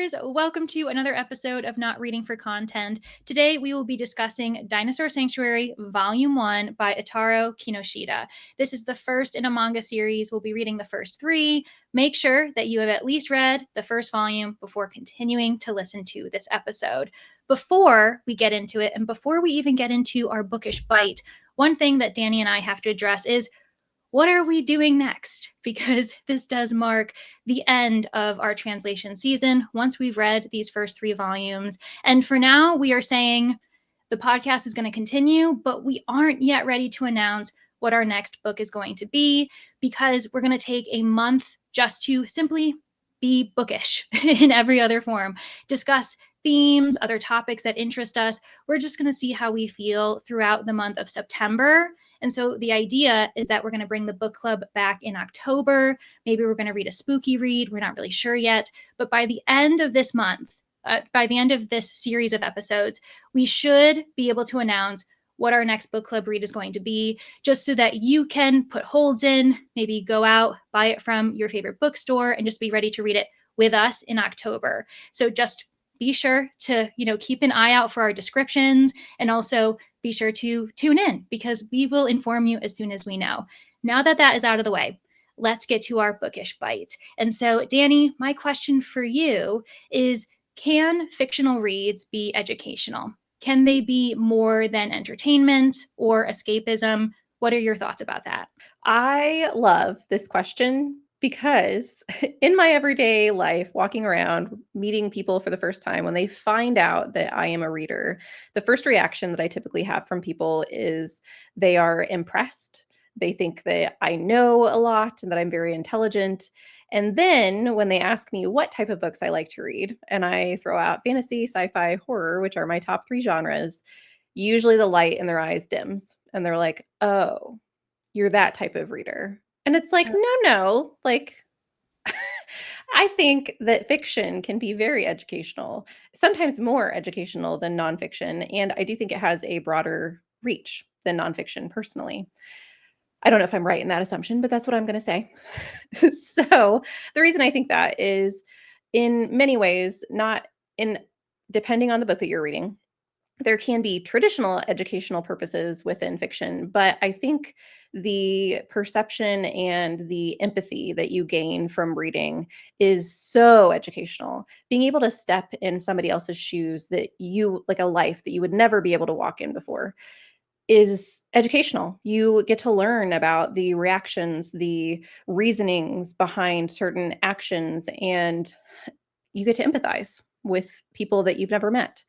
readers, welcome to another episode of Not Reading for Content. Today we will be discussing Dinosaur Sanctuary Volume 1 by Itaru Kinoshita. This is the first in a manga series. We'll be reading the first 3. Make sure that you have at least read the first volume before continuing to listen to this episode. Before we get into it, and before we even get into our bookish bite, one thing that Danny and I have to address is, what are we doing next? Because this does mark the end of our translation season once we've read these first 3 volumes. And for now, we are saying the podcast is going to continue, but we aren't yet ready to announce what our next book is going to be because we're going to take a month just to simply be bookish in every other form, discuss themes, other topics that interest us. We're just going to see how we feel throughout the month of September. And so the idea is that we're going to bring the book club back in October. Maybe we're going to read a spooky read. We're not really sure yet. But by the end of this month, by the end of this series of episodes, we should be able to announce what our next book club read is going to be, just so that you can put holds in, maybe go out, buy it from your favorite bookstore, and just be ready to read it with us in October. So just be sure to, keep an eye out for our descriptions, and also be sure to tune in because we will inform you as soon as we know. Now that that is out of the way, let's get to our bookish bite. And so, Danny, my question for you is, can fictional reads be educational? Can they be more than entertainment or escapism? What are your thoughts about that? I love this question because in my everyday life, walking around, meeting people for the first time, when they find out that I am a reader, the first reaction that I typically have from people is they are impressed. They think that I know a lot and that I'm very intelligent. And then when they ask me what type of books I like to read, and I throw out fantasy, sci-fi, horror, which are my top 3 genres, usually the light in their eyes dims and they're like, "Oh, you're that type of reader." And it's like, no. Like, I think that fiction can be very educational, sometimes more educational than nonfiction. And I do think it has a broader reach than nonfiction personally. I don't know if I'm right in that assumption, but that's what I'm going to say. So the reason I think that is, in many ways, not in depending on the book that you're reading, there can be traditional educational purposes within fiction, but I think the perception and the empathy that you gain from reading is so educational. Being able to step in somebody else's shoes, that you like a life that you would never be able to walk in before, is educational. You get to learn about the reactions, the reasonings behind certain actions, and you get to empathize with people that you've never met.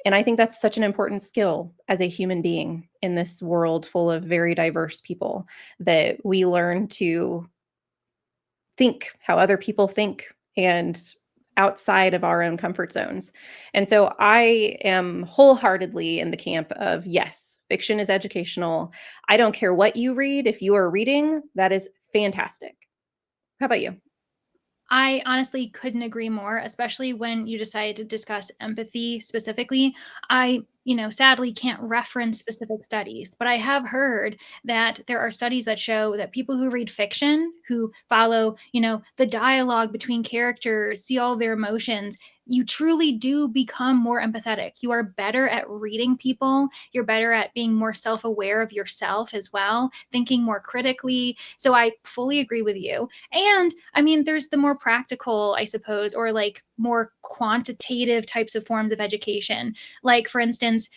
And I think that's such an important skill as a human being in this world full of very diverse people, that we learn to think how other people think and outside of our own comfort zones. And so I am wholeheartedly in the camp of, yes, fiction is educational. I don't care what you read. If you are reading, that is fantastic. How about you? I honestly couldn't agree more, especially when you decided to discuss empathy specifically. I, sadly can't reference specific studies, but I have heard that there are studies that show that people who read fiction, who follow, the dialogue between characters, see all their emotions, you truly do become more empathetic. You are better at reading people. You're better at being more self aware of yourself as well, thinking more critically. So I fully agree with you. And I mean, there's the more practical, I suppose, or like more quantitative types of forms of education. Like, for instance,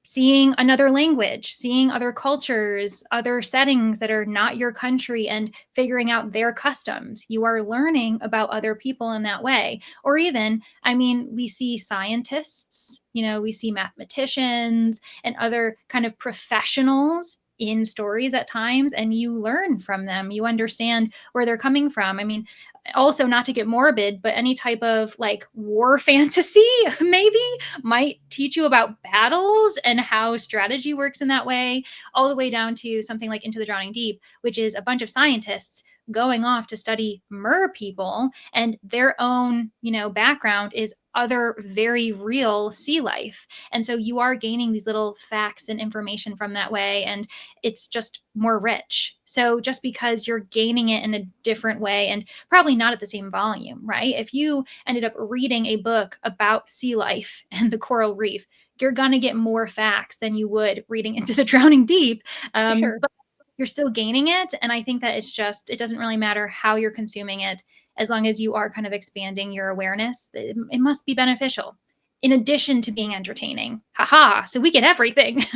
seeing another language, seeing other cultures, other settings that are not your country, and figuring out their customs. You are learning about other people in that way. Or even, I mean, we see scientists, we see mathematicians and other kind of professionals in stories at times, and you learn from them. You understand where they're coming from. I mean, also, not to get morbid, but any type of like war fantasy maybe might teach you about battles and how strategy works in that way, all the way down to something like Into the Drowning Deep, which is a bunch of scientists going off to study mer people, and their own, background is other very real sea life. And so you are gaining these little facts and information from that way, and it's just more rich. So just because you're gaining it in a different way and probably not at the same volume, right? If you ended up reading a book about sea life and the coral reef, you're going to get more facts than you would reading Into the Drowning Deep. For sure. But you're still gaining it. And I think that it doesn't really matter how you're consuming it, as long as you are kind of expanding your awareness. It must be beneficial in addition to being entertaining. Haha. So we get everything.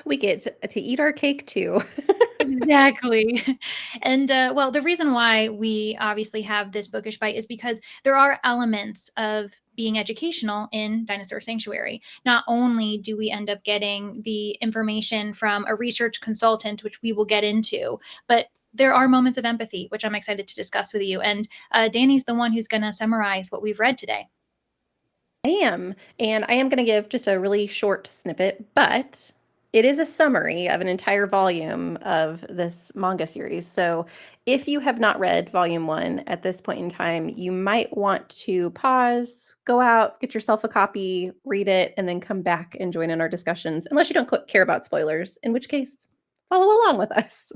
We get to eat our cake too. Exactly. And well, the reason why we obviously have this bookish bite is because there are elements of being educational in Dinosaur Sanctuary. Not only do we end up getting the information from a research consultant, which we will get into, but there are moments of empathy, which I'm excited to discuss with you. And Danny's the one who's going to summarize what we've read today. I am. And I am going to give just a really short snippet, but it is a summary of an entire volume of this manga series. So if you have not read volume 1 at this point in time, you might want to pause, go out, get yourself a copy, read it, and then come back and join in our discussions, unless you don't care about spoilers, in which case, follow along with us.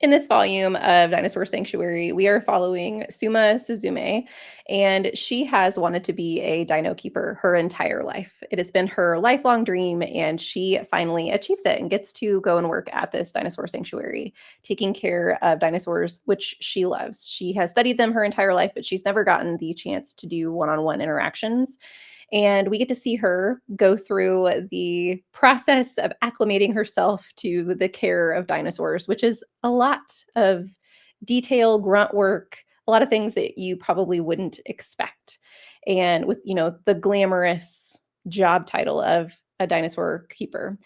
In this volume of Dinosaur Sanctuary, we are following Suma Suzume, and she has wanted to be a dino keeper her entire life. It has been her lifelong dream, and she finally achieves it and gets to go and work at this dinosaur sanctuary, taking care of dinosaurs, which she loves. She has studied them her entire life, but she's never gotten the chance to do one-on-one interactions. And we get to see her go through the process of acclimating herself to the care of dinosaurs, which is a lot of detail, grunt work, a lot of things that you probably wouldn't expect. And with, the glamorous job title of a dinosaur keeper.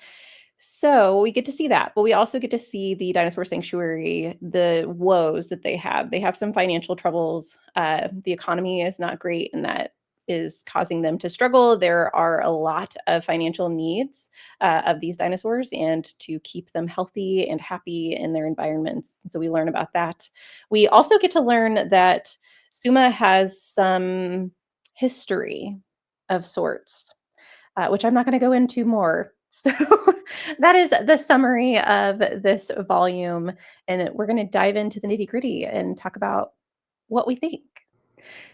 So we get to see that, but we also get to see the dinosaur sanctuary, the woes that they have. They have some financial troubles. The economy is not great, and that is causing them to struggle. There are a lot of financial needs of these dinosaurs and to keep them healthy and happy in their environments. So we learn about that. We also get to learn that Suma has some history of sorts, which I'm not going to go into more. So that is the summary of this volume. And we're going to dive into the nitty gritty and talk about what we think.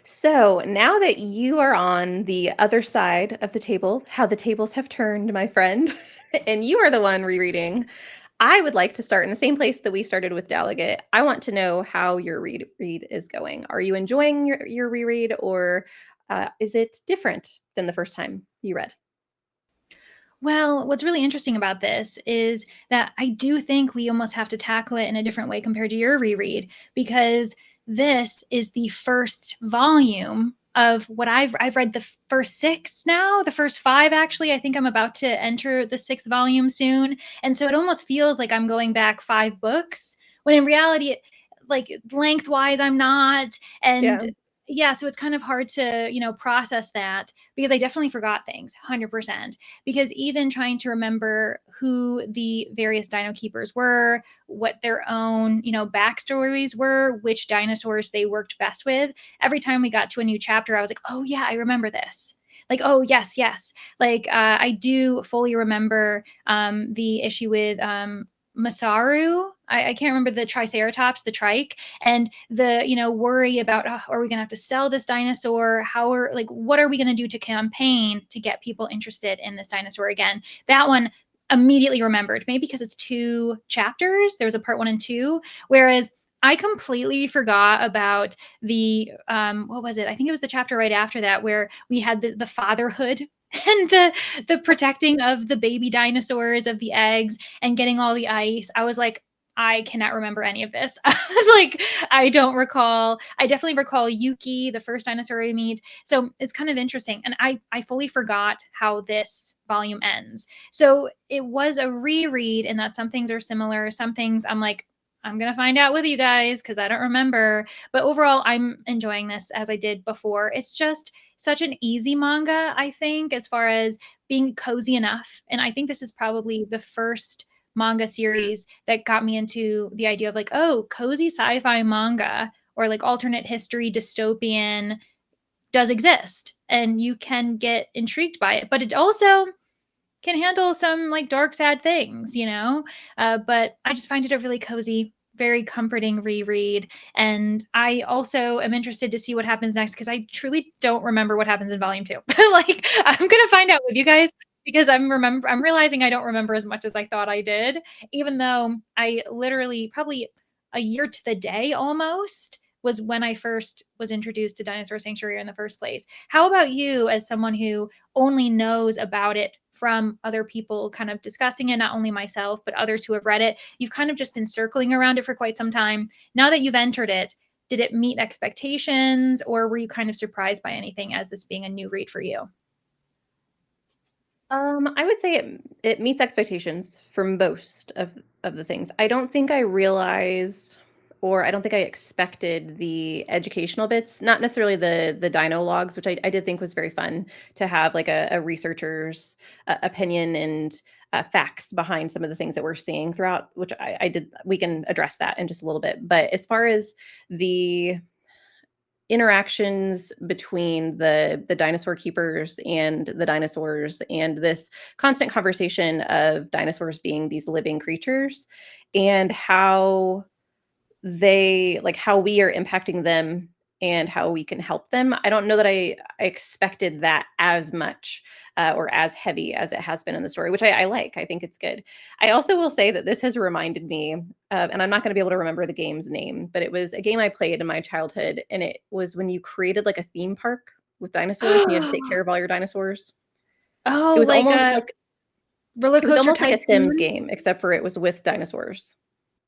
So now that you are on the other side of the table, how the tables have turned, my friend, and you are the one rereading, I would like to start in the same place that we started with Dallergut. I want to know how your read is going. Are you enjoying your reread, or is it different than the first time you read? Well, what's really interesting about this is that I do think we almost have to tackle it in a different way compared to your reread, because this is the first volume of what I've read the first 6 now, the first 5 actually. I think I'm about to enter the 6th volume soon. And so it almost feels like I'm going back 5 books, when in reality, like lengthwise I'm not. Yeah. And yeah, so it's kind of hard to, process that, because I definitely forgot things 100%. Because even trying to remember who the various dino keepers were, what their own, backstories were, which dinosaurs they worked best with, every time we got to a new chapter, I was like, oh, yeah, I remember this. Like, oh, yes, yes. Like, I do fully remember the issue with Masaru. I can't remember the Triceratops, the trike, and the worry about, oh, are we gonna have to sell this dinosaur? What are we gonna do to campaign to get people interested in this dinosaur again? That one immediately remembered, maybe because it's 2 chapters. There was a part 1 and 2, whereas I completely forgot about the what was it? I think it was the chapter right after that, where we had the fatherhood and the protecting of the baby dinosaurs, of the eggs, and getting all the ice. I was like, I cannot remember any of this. I was like, I don't recall. I definitely recall Yuki, the first dinosaur we meet. So it's kind of interesting. And I fully forgot how this volume ends. So it was a reread, in that some things are similar. Some things I'm like, I'm going to find out with you guys because I don't remember. But overall, I'm enjoying this as I did before. It's just such an easy manga, I think, as far as being cozy enough. And I think this is probably the first manga series that got me into the idea of like, oh, cozy sci-fi manga, or like alternate history, dystopian. does exist and you can get intrigued by it, but it also can handle some like dark, sad things, you know? But I just find it a really cozy, very comforting reread. And I also am interested to see what happens next because I truly don't remember what happens in volume 2. Like, I'm gonna find out with you guys because I'm realizing I don't remember as much as I thought I did, even though I literally probably a year to the day almost was when I first was introduced to Dinosaur Sanctuary in the first place. How about you, as someone who only knows about it from other people kind of discussing it, not only myself, but others who have read it? You've kind of just been circling around it for quite some time. Now that you've entered it, did it meet expectations, or were you kind of surprised by anything as this being a new read for you? I would say it meets expectations for most of the things. I don't think I realized, or I don't think I expected the educational bits, not necessarily the dino logs, which I did think was very fun to have like a researcher's opinion and facts behind some of the things that we're seeing throughout, which I did. We can address that in just a little bit. But as far as the interactions between the dinosaur keepers and the dinosaurs, and this constant conversation of dinosaurs being these living creatures, and how they like how we are impacting them and how we can help them. I don't know that I expected that as much or as heavy as it has been in the story, which I like. I think it's good. I also will say that this has reminded me and I'm not going to be able to remember the game's name, but it was a game I played in my childhood, and it was when you created like a theme park with dinosaurs and you had to take care of all your dinosaurs. It Oh, was like almost a like roller it was coaster almost like a Sims tycoon? game, except for it was with dinosaurs.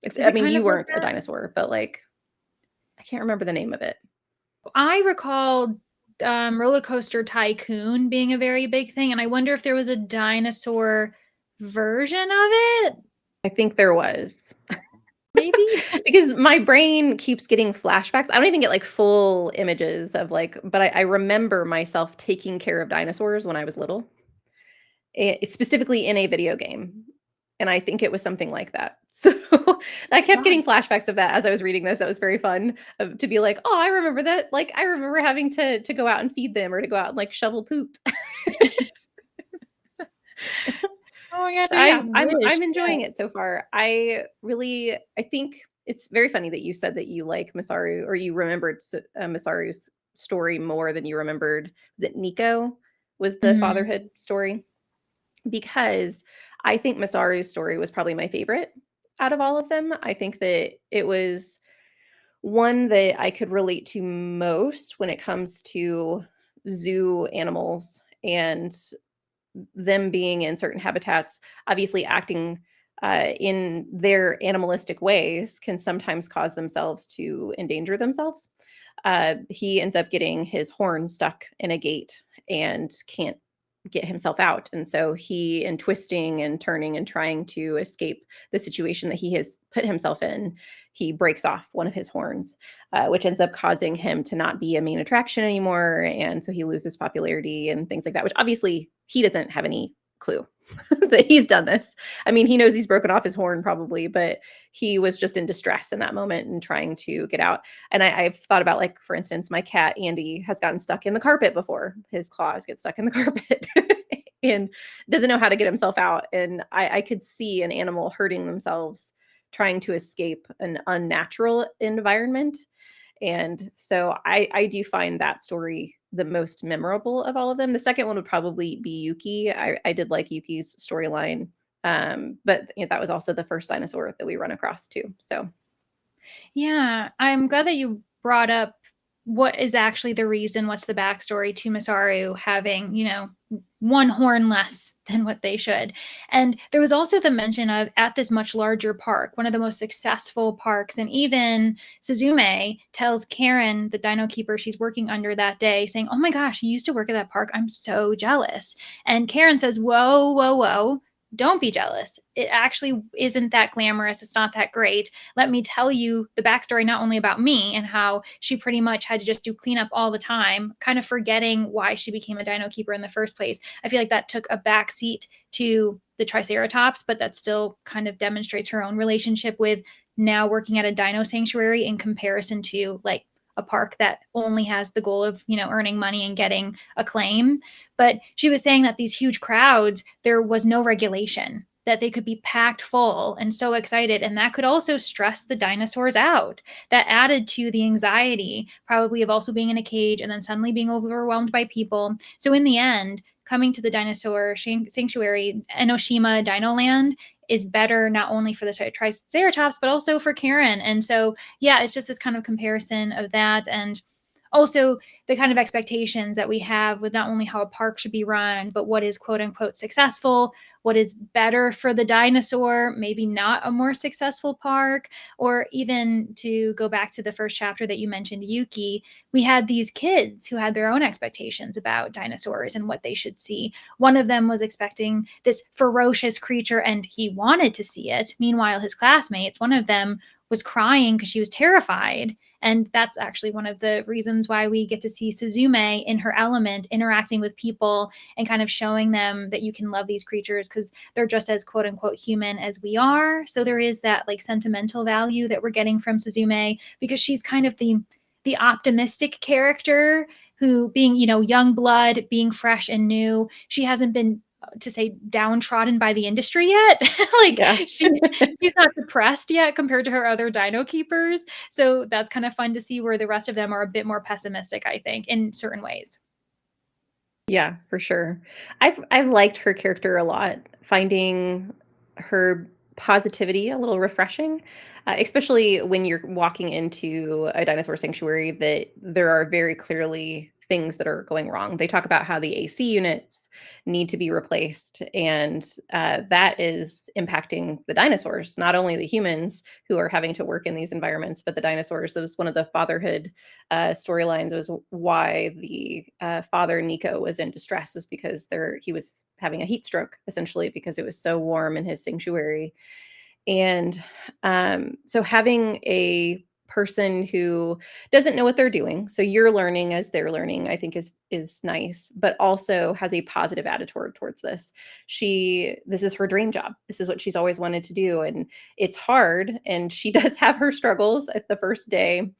Is I it mean, kind you of like weren't a that? dinosaur, but like I can't remember the name of it. I recall roller coaster tycoon being a very big thing, and I wonder if there was a dinosaur version of it. I think there was. Maybe. Because my brain keeps getting flashbacks. I don't even get, like, full images of, like, but I remember myself taking care of dinosaurs when I was little, specifically in a video game, and I think it was something like that. So, I kept God. getting flashbacks of that as I was reading this. That was very fun, to be like, "Oh, I remember that." Like, I remember having to go out and feed them or to go out and, like, shovel poop. Oh my gosh, So I yeah, wish. I'm Yeah. enjoying it so far. I think it's very funny that you said that you like Masaru, or you remembered Masaru's story more than you remembered that Nico was the Mhm. fatherhood story, because I think Masaru's story was probably my favorite out of all of them. I think that it was one that I could relate to most when it comes to zoo animals and them being in certain habitats, obviously acting in their animalistic ways, can sometimes cause themselves to endanger themselves. He ends up getting his horn stuck in a gate and can't get himself out. And so he, in twisting and turning and trying to escape the situation that he has put himself in, he breaks off one of his horns, which ends up causing him to not be a main attraction anymore. And so he loses popularity and things like that, which obviously he doesn't have any clue that he's done this. I mean, he knows he's broken off his horn probably, but he was just in distress in that moment and trying to get out. And I've thought about, like, for instance, my cat Andy has gotten stuck in the carpet before. His claws get stuck in the carpet and doesn't know how to get himself out. And I could see an animal hurting themselves trying to escape an unnatural environment. And so I do find that story the most memorable of all of them. The second one would probably be Yuki. I did like Yuki's storyline. But you know, that was also the first dinosaur that we run across too. So Yeah, I'm glad that you brought up what is actually the reason, what's the backstory to Masaru having, you know, one horn less than what they should. And there was also the mention of at this much larger park, one of the most successful parks. And even Suzume tells Karen, the dino keeper she's working under that day, saying, "Oh my gosh, you used to work at that park. I'm so jealous." And Karen says, "Whoa, whoa, whoa. Don't be jealous. It actually isn't that glamorous. It's not that great. Let me tell you the backstory, not only about me and how she pretty much had to just do cleanup all the time, kind of forgetting why she became a dino keeper in the first place." I feel like that took a backseat to the Triceratops, but that still kind of demonstrates her own relationship with now working at a dino sanctuary in comparison to like a park that only has the goal of, earning money and getting acclaim. But she was saying that these huge crowds, there was no regulation, that they could be packed full and so excited. And that could also stress the dinosaurs out. That added to the anxiety, probably of also being in a cage and then suddenly being overwhelmed by people. So in the end, coming to the Dinosaur Sanctuary, Enoshima Dino Land, is better not only for the Triceratops, but also for Karen. And so, yeah, it's just this kind of comparison of that. And also the kind of expectations that we have with not only how a park should be run, but what is quote unquote successful, what is better for the dinosaur, maybe not a more successful park. Or even to go back to the first chapter that you mentioned, Yuki, we had these kids who had their own expectations about dinosaurs and what they should see. One of them was expecting this ferocious creature and he wanted to see it. Meanwhile, his classmates, one of them was crying because she was terrified. And that's actually one of the reasons why we get to see Suzume in her element, interacting with people and kind of showing them that you can love these creatures because they're just as quote unquote human as we are. So there is that like sentimental value that we're getting from Suzume because she's kind of the optimistic character who, being, young blood, being fresh and new, she hasn't been, to say, downtrodden by the industry yet. Like Yeah. she's not depressed yet compared to her other dino keepers. So that's kind of fun to see where the rest of them are a bit more pessimistic, I think, in certain ways. Yeah, for sure. I've liked her character a lot, finding her positivity a little refreshing, especially when you're walking into a dinosaur sanctuary that there are very clearly things that are going wrong. They talk about how the AC units need to be replaced, and that is impacting the dinosaurs, not only the humans who are having to work in these environments, but the dinosaurs. That was one of the fatherhood storylines, was why the father Nico was in distress, was because he was having a heat stroke essentially because it was so warm in his sanctuary. And so having a person who doesn't know what they're doing, so you're learning as they're learning, I think is nice, but also has a positive attitude towards this. This is her dream job. This is what she's always wanted to do, and it's hard. And she does have her struggles. At the first day,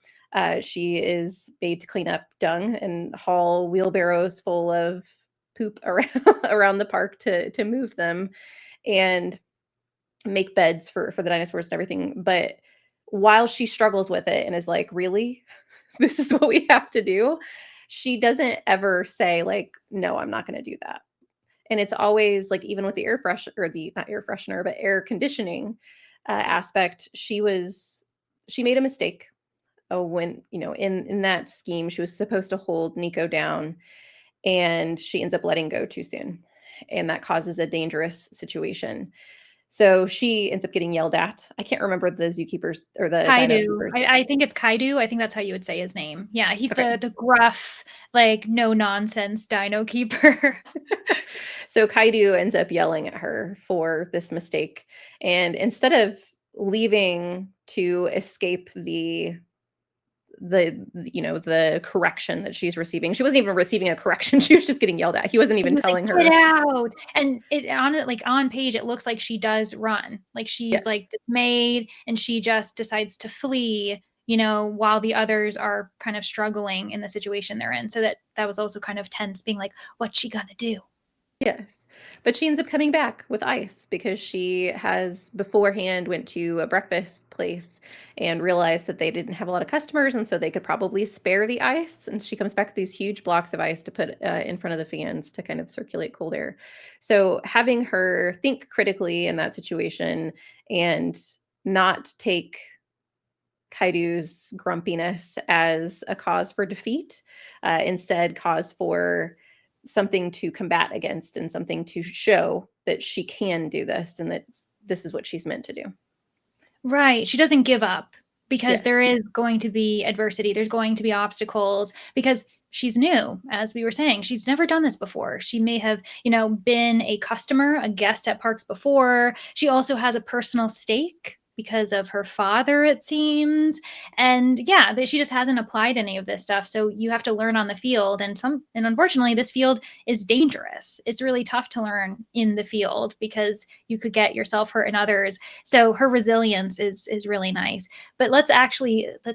she is made to clean up dung and haul wheelbarrows full of poop around around the park to move them. And make beds for the dinosaurs and everything. But while she struggles with it and is like, "Really? This is what we have to do?" She doesn't ever say like, "No, I'm not gonna do that." And it's always like, even with the air fresh or the not air freshener, but air conditioning aspect, she made a mistake. Oh, when, in that scheme, she was supposed to hold Nico down, and she ends up letting go too soon. And that causes a dangerous situation. So she ends up getting yelled at. I can't remember the zookeepers or the dino Kaidu. keepers. I think it's Kaidu. I think that's how you would say his name. Yeah, he's Okay. the gruff, like no nonsense dino keeper. So Kaidu ends up yelling at her for this mistake. And instead of leaving to escape the correction that she's receiving, she wasn't even receiving a correction. She was just getting yelled at. He wasn't He even was like, telling "Get her. out!" And it on it, like on page, it looks like she does run, like she's Yes. like dismayed, and she just decides to flee. While the others are kind of struggling in the situation they're in. So that was also kind of tense, being like, "What's she gonna do?" Yes. But she ends up coming back with ice because she has beforehand went to a breakfast place and realized that they didn't have a lot of customers, and so they could probably spare the ice. And she comes back with these huge blocks of ice to put in front of the fans to kind of circulate cold air. So having her think critically in that situation and not take Kaidu's grumpiness as a cause for defeat, instead cause for something to combat against and something to show that she can do this and that this is what she's meant to do. Right. She doesn't give up because Yes. there is going to be adversity. There's going to be obstacles because she's new, as we were saying. She's never done this before. She may have, been a customer, a guest at parks before. She also has a personal stake because of her father, it seems. And yeah, she just hasn't applied any of this stuff. So you have to learn on the field. And unfortunately, this field is dangerous. It's really tough to learn in the field because you could get yourself hurt and others. So her resilience is really nice. But let's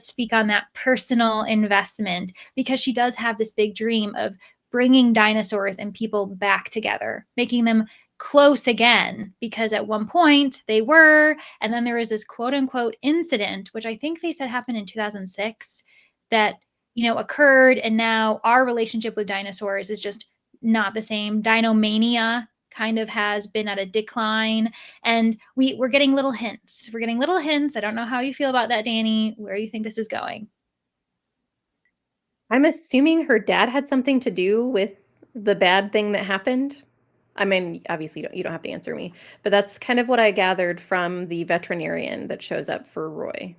speak on that personal investment, because she does have this big dream of bringing dinosaurs and people back together, making them close again, because at one point they were, and then there was this quote unquote incident, which I think they said happened in 2006, that, occurred. And now our relationship with dinosaurs is just not the same. Dinomania kind of has been at a decline. And we're getting little hints. We're getting little hints. I don't know how you feel about that, Danny, where you think this is going. I'm assuming her dad had something to do with the bad thing that happened. I mean, obviously, you don't have to answer me, but that's kind of what I gathered from the veterinarian that shows up for Roy.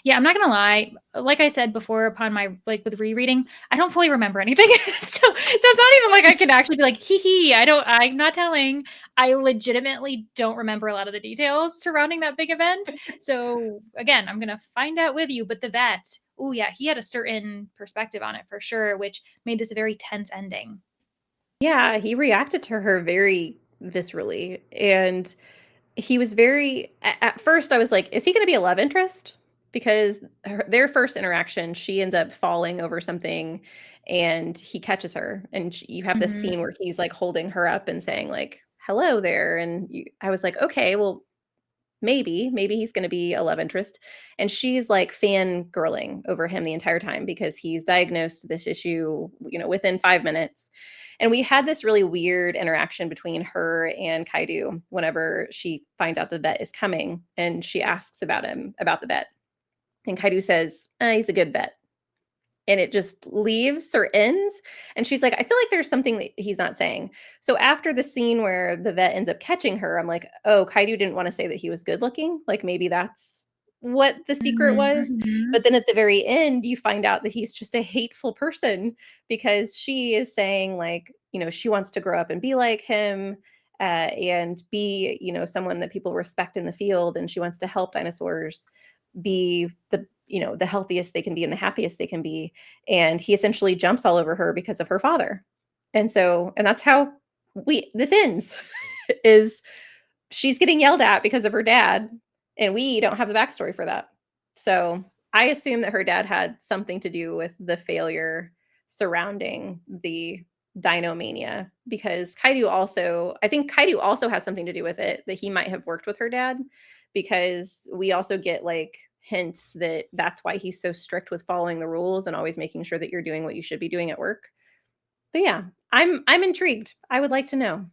Yeah, I'm not gonna lie. Like I said before, upon my with rereading, I don't fully remember anything. So it's not even like I can actually be like, hee hee. I'm not telling. I legitimately don't remember a lot of the details surrounding that big event. So again, I'm gonna find out with you. But the vet, oh yeah, he had a certain perspective on it for sure, which made this a very tense ending. Yeah, he reacted to her very viscerally, and he was very at first I was like, "Is he gonna be a love interest?" Because their first interaction, she ends up falling over something, and he catches her, and you have this Mhm. scene where he's, like, holding her up and saying, like, "Hello there," and I was like, "Okay, well, maybe he's gonna be a love interest," and she's, like, fangirling over him the entire time because he's diagnosed this issue, within 5 minutes, and we had this really weird interaction between her and Kaidu whenever she finds out the vet is coming, and she asks about the vet, and Kaidu says, He's a good vet." And it just leaves or ends, and she's like, "I feel like there's something that he's not saying." So after the scene where the vet ends up catching her, I'm like, "Oh, Kaidu didn't wanna say that he was good looking, like, maybe that's what the secret Mhm. was." Mhm. But then at the very end, you find out that he's just a hateful person, because she is saying, like, she wants to grow up and be like him, and be, someone that people respect in the field, and she wants to help dinosaurs be the healthiest they can be and the happiest they can be, and he essentially jumps all over her because of her father. And that's how we this ends is she's getting yelled at because of her dad, and we don't have the backstory for that. So I assume that her dad had something to do with the failure surrounding the dinomania, because I think Kaidu also has something to do with it, that he might have worked with her dad, because we also get like hints that that's why he's so strict with following the rules and always making sure that you're doing what you should be doing at work. But yeah, I'm intrigued. I would like to know.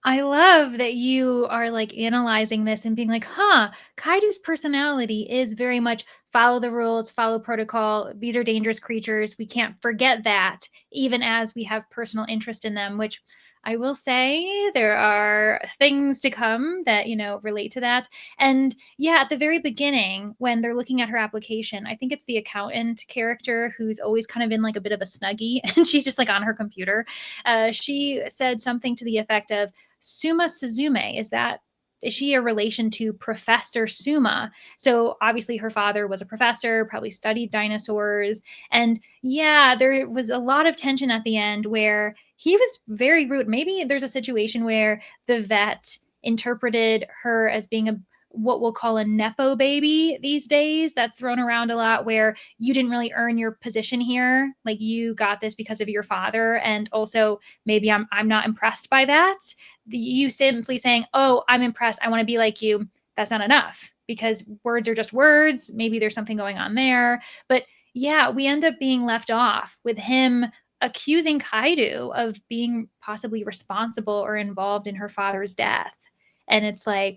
I love that you are like analyzing this and being like, huh, Kaido's personality is very much follow the rules, follow protocol. These are dangerous creatures. We can't forget that, even as we have personal interest in them, which I will say there are things to come that, relate to that. And yeah, at the very beginning, when they're looking at her application, I think it's the accountant character who's always kind of in like a bit of a snuggie and she's just like on her computer. She said something to the effect of, Suma Suzume, is she a relation to Professor Suma? So obviously her father was a professor, probably studied dinosaurs. And yeah, there was a lot of tension at the end where he was very rude. Maybe there's a situation where the vet interpreted her as being a what we'll call a nepo baby these days. That's thrown around a lot, where you didn't really earn your position here, like you got this because of your father. And also maybe I'm not impressed by that. You simply saying, "Oh, I'm impressed, I want to be like you," that's not enough, because words are just words. Maybe there's something going on there. But yeah, we end up being left off with him accusing Kaido of being possibly responsible or involved in her father's death. And it's like,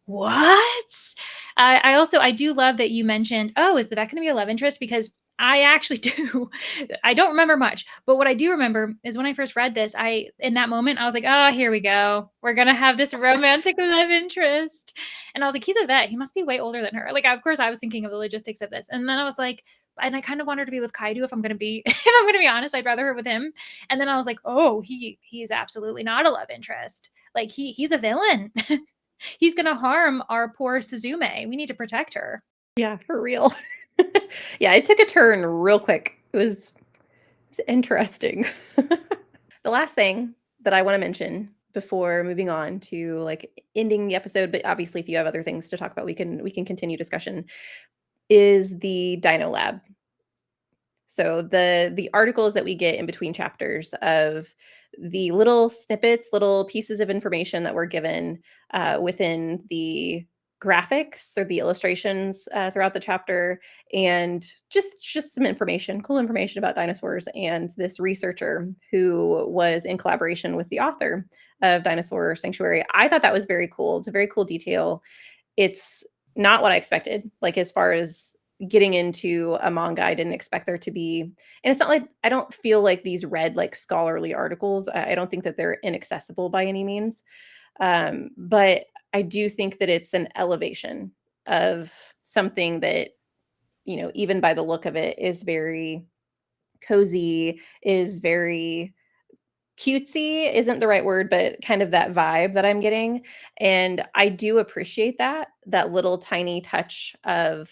what? I do love that you mentioned, oh, is the vet going to be a love interest? Because I actually do. I don't remember much, but what I do remember is when I first read this, in that moment I was like, oh, here we go. We're gonna have this romantic love interest, and I was like, he's a vet. He must be way older than her. Like, of course, I was thinking of the logistics of this, and then I was like, and I kind of want her to be with Kaido if I'm gonna be if I'm gonna be honest. I'd rather her with him. And then I was like, oh, he is absolutely not a love interest. Like he's a villain. He's going to harm our poor Suzume. We need to protect her. Yeah, for real. Yeah, it took a turn real quick. It's interesting. The last thing that I wanna mention before moving on to, like, ending the episode, but obviously if you have other things to talk about, we can continue discussion, is the Dino Lab. So the articles that we get in between chapters of the little snippets, little pieces of information that were given within the graphics or the illustrations throughout the chapter, and just some information, cool information about dinosaurs and this researcher who was in collaboration with the author of Dinosaur Sanctuary. I thought that was very cool. It's a very cool detail. It's not what I expected, like, as far as getting into a manga, I didn't expect there to be, and it's not like I don't feel like these read like scholarly articles. I don't think that they're inaccessible by any means, but I do think that it's an elevation of something that, even by the look of it, is very cozy, is very cutesy isn't the right word, but kind of that vibe that I'm getting, and I do appreciate that little tiny touch of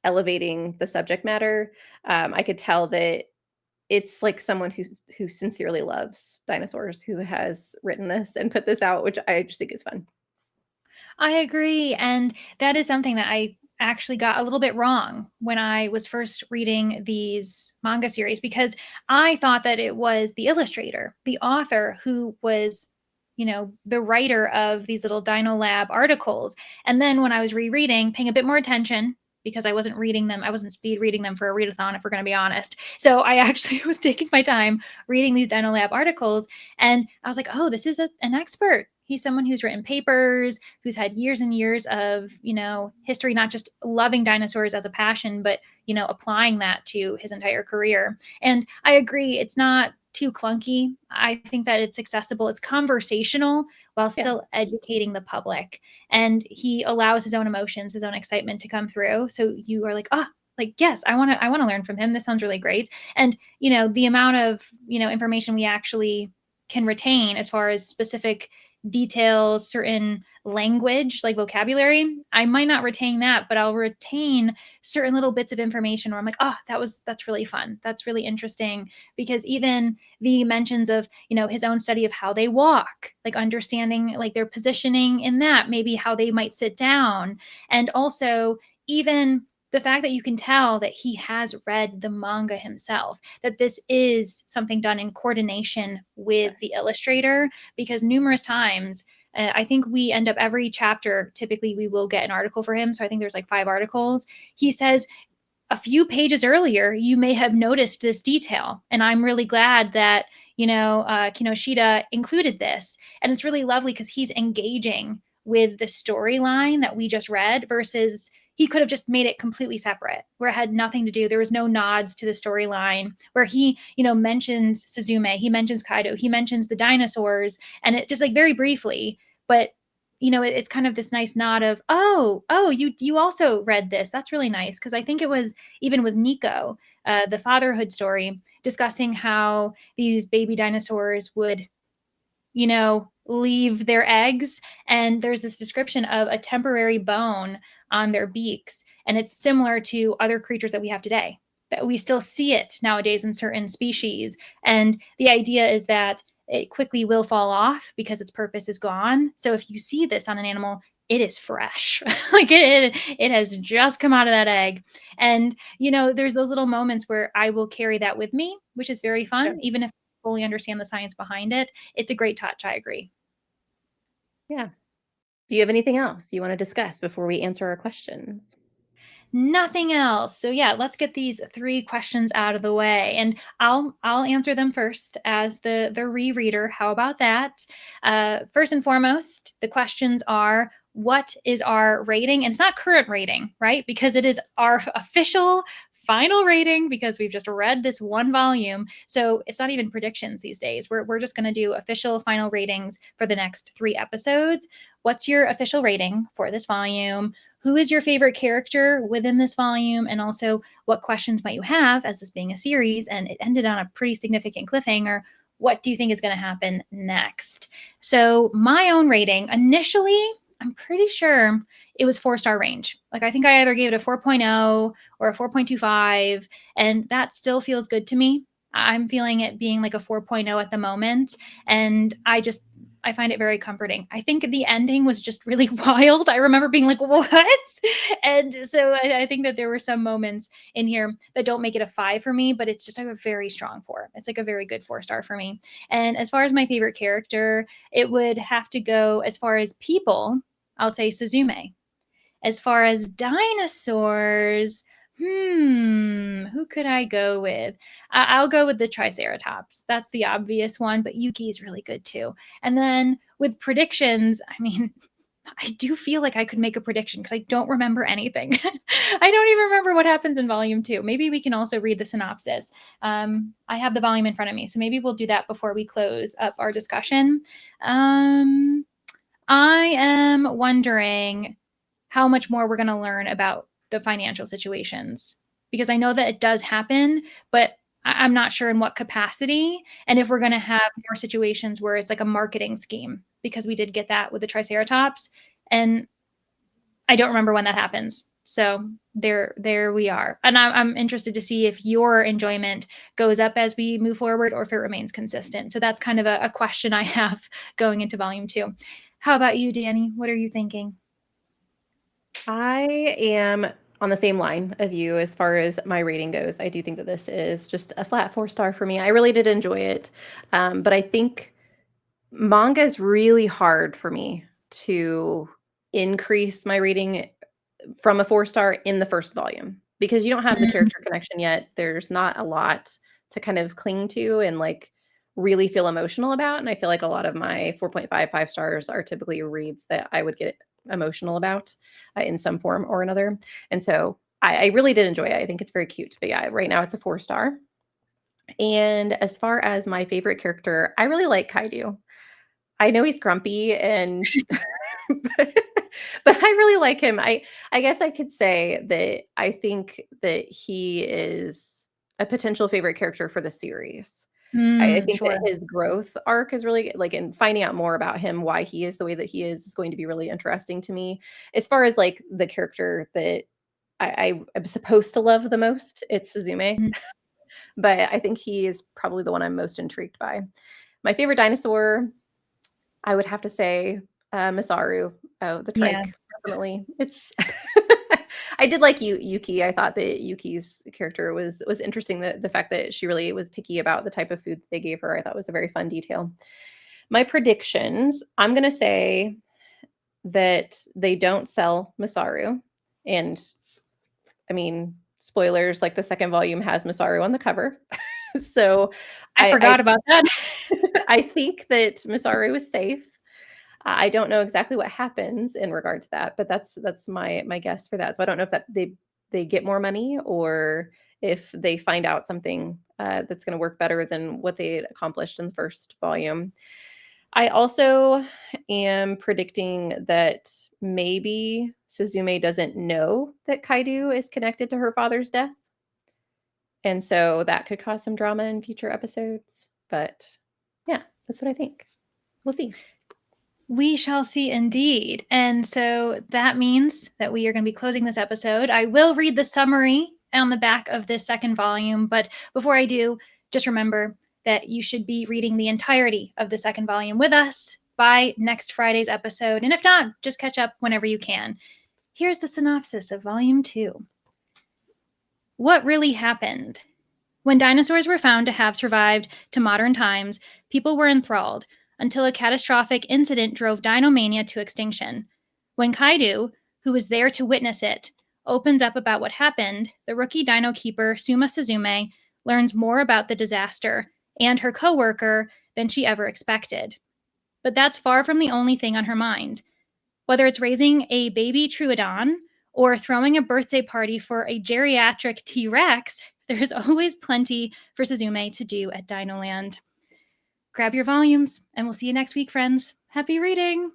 elevating the subject matter. I could tell that it's like someone who sincerely loves dinosaurs who has written this and put this out, which I just think is fun. I agree. And that is something that I actually got a little bit wrong when I was first reading these manga series because I thought that it was the illustrator, the author who was, the writer of these little Dino Lab articles. And then when I was rereading, paying a bit more attention, because I wasn't reading them, I wasn't speed reading them for a readathon, if we're going to be honest. So I actually was taking my time reading these Dino Lab articles. And I was like, oh, this is an expert. He's someone who's written papers, who's had years and years of, history, not just loving dinosaurs as a passion, but, applying that to his entire career. And I agree, it's not too clunky. I think that it's accessible, it's conversational while Yeah. still educating the public. And he allows his own emotions, his own excitement to come through. So you are like, oh, like, yes, I want to learn from him. This sounds really great. And, the amount of, information we actually can retain as far as specific details, certain language, like vocabulary, I might not retain that, but I'll retain certain little bits of information where I'm like, oh, that's really fun. That's really interesting. Because even the mentions of, his own study of how they walk, like understanding like their positioning in that, maybe how they might sit down. And also even the fact that you can tell that he has read the manga himself, that this is something done in coordination with Yes. the illustrator, because numerous times, I think we end up every chapter, typically we will get an article for him. So I think there's like 5 articles. He says, a few pages earlier, you may have noticed this detail. And I'm really glad that, Kinoshita included this. And it's really lovely because he's engaging with the storyline that we just read versus he could have just made it completely separate where it had nothing to do. There was no nods to the storyline where he, mentions Suzume, he mentions Kaido, he mentions the dinosaurs, and it just like very briefly, but it's kind of this nice nod of, oh, you also read this. That's really nice. Because I think it was even with Nico, the fatherhood story, discussing how these baby dinosaurs would, leave their eggs. And there's this description of a temporary bone on their beaks. And it's similar to other creatures that we have today, that we still see it nowadays in certain species. And the idea is that it quickly will fall off because its purpose is gone. So if you see this on an animal, it is fresh. Like it has just come out of that egg. And there's those little moments where I will carry that with me, which is very Yeah. fun, even if I fully understand the science behind it. It's a great touch. I agree. Yeah. Do you have anything else you wanna discuss before we answer our questions? Nothing else. So yeah, let's get these 3 questions out of the way, and I'll answer them first as the rereader. How about that? First and foremost, the questions are, what is our rating? And it's not current rating, right? Because it is our official final rating because we've just read this one volume. So it's not even predictions these days. We're just going to do official final ratings for the next 3 episodes. What's your official rating for this volume? Who is your favorite character within this volume? And also, what questions might you have, as this being a series and it ended on a pretty significant cliffhanger? What do you think is going to happen next? So, my own rating initially, I'm pretty sure it was 4-star range. Like I think I either gave it a 4.0 or a 4.25, and that still feels good to me. I'm feeling it being like a 4.0 at the moment, and I find it very comforting. I think the ending was just really wild. I remember being like, what? And so I think that there were some moments in here that don't make it a 5 for me, but it's just like a very strong 4. It's like a very good 4-star for me. And as far as my favorite character, it would have to go as far as people, I'll say Suzume. As far as dinosaurs, who could I go with? I'll go with the Triceratops. That's the obvious one, but Yuki is really good too. And then with predictions, I mean, I do feel like I could make a prediction because I don't remember anything. I don't even remember what happens in volume 2. Maybe we can also read the synopsis. I have the volume in front of me, so maybe we'll do that before we close up our discussion. I am wondering how much more we're going to learn about the financial situations, because I know that it does happen, but I'm not sure in what capacity, and if we're going to have more situations where it's like a marketing scheme, because we did get that with the Triceratops, and I don't remember when that happens. So there we are, and I'm interested to see if your enjoyment goes up as we move forward or if it remains consistent. So that's kind of a question I have going into volume 2. How about you, Danny? What are you thinking? I am on the same line of you as far as my rating goes. I do think that this is just a flat 4-star for me. I really did enjoy it. But I think manga is really hard for me to increase my rating from a 4-star in the first volume because you don't have the Mm, character connection yet. There's not a lot to kind of cling to and like really feel emotional about. And I feel like a lot of my 4.5 5 stars are typically reads that I would get emotional about in some form or another. And so I really did enjoy it. I think it's very cute. But yeah, right now it's a 4-star. And as far as my favorite character, I really like Kaidu. I know he's grumpy and but I really like him. I guess I could say that I think that he is a potential favorite character for the series. I think that sure. his growth arc is really like and finding out more about him, why he is the way that he is going to be really interesting to me. As far as like the character that I am supposed to love the most, it's Suzume. Mm, But I think he is probably the one I'm most intrigued by. My favorite dinosaur, I would have to say, Masaru. Oh, the yeah. trike, definitely. It's I did like Yuki. I thought that Yuki's character was interesting. The fact that she really was picky about the type of food they gave her, I thought was a very fun detail. My predictions, I'm gonna say that they don't sell Masaru. And I mean, spoilers, like the second volume has Masaru on the cover. So I forgot about that. I think that Masaru is safe. I don't know exactly what happens in regard to that, but that's my guess for that. So I don't know if that they get more money or if they find out something that's going to work better than what they accomplished in the first volume. I also am predicting that maybe Suzume doesn't know that Kaidu is connected to her father's death, and so that could cause some drama in future episodes. But yeah, that's what I think. We'll see. We shall see indeed. And so that means that we are going to be closing this episode. I will read the summary on the back of this second volume, but before I do, just remember that you should be reading the entirety of the second volume with us by next Friday's episode. And if not, just catch up whenever you can. Here's the synopsis of Volume 2. What really happened? When dinosaurs were found to have survived to modern times, people were enthralled until a catastrophic incident drove dinomania to extinction. When Kaidu, who was there to witness it, opens up about what happened, the rookie dino keeper Suma Suzume learns more about the disaster and her coworker than she ever expected. But that's far from the only thing on her mind. Whether it's raising a baby Troodon or throwing a birthday party for a geriatric T Rex, there's always plenty for Suzume to do at Dinoland. Grab your volumes, and we'll see you next week, friends. Happy reading!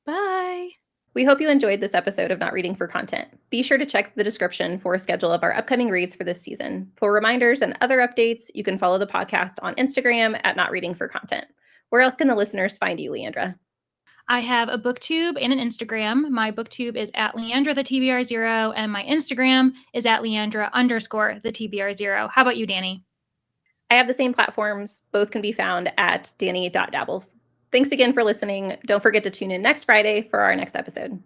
Bye! We hope you enjoyed this episode of Not Reading for Content. Be sure to check the description for a schedule of our upcoming reads for this season. For reminders and other updates, you can follow the podcast on Instagram at Not Reading for Content. Where else can the listeners find you, Leandra? I have a booktube and an Instagram. My booktube is at Leandra the TBR0, and my Instagram is at Leandra _ the TBR0. How about you, Danny? I have the same platforms. Both can be found at danny.dabbles. Thanks again for listening. Don't forget to tune in next Friday for our next episode.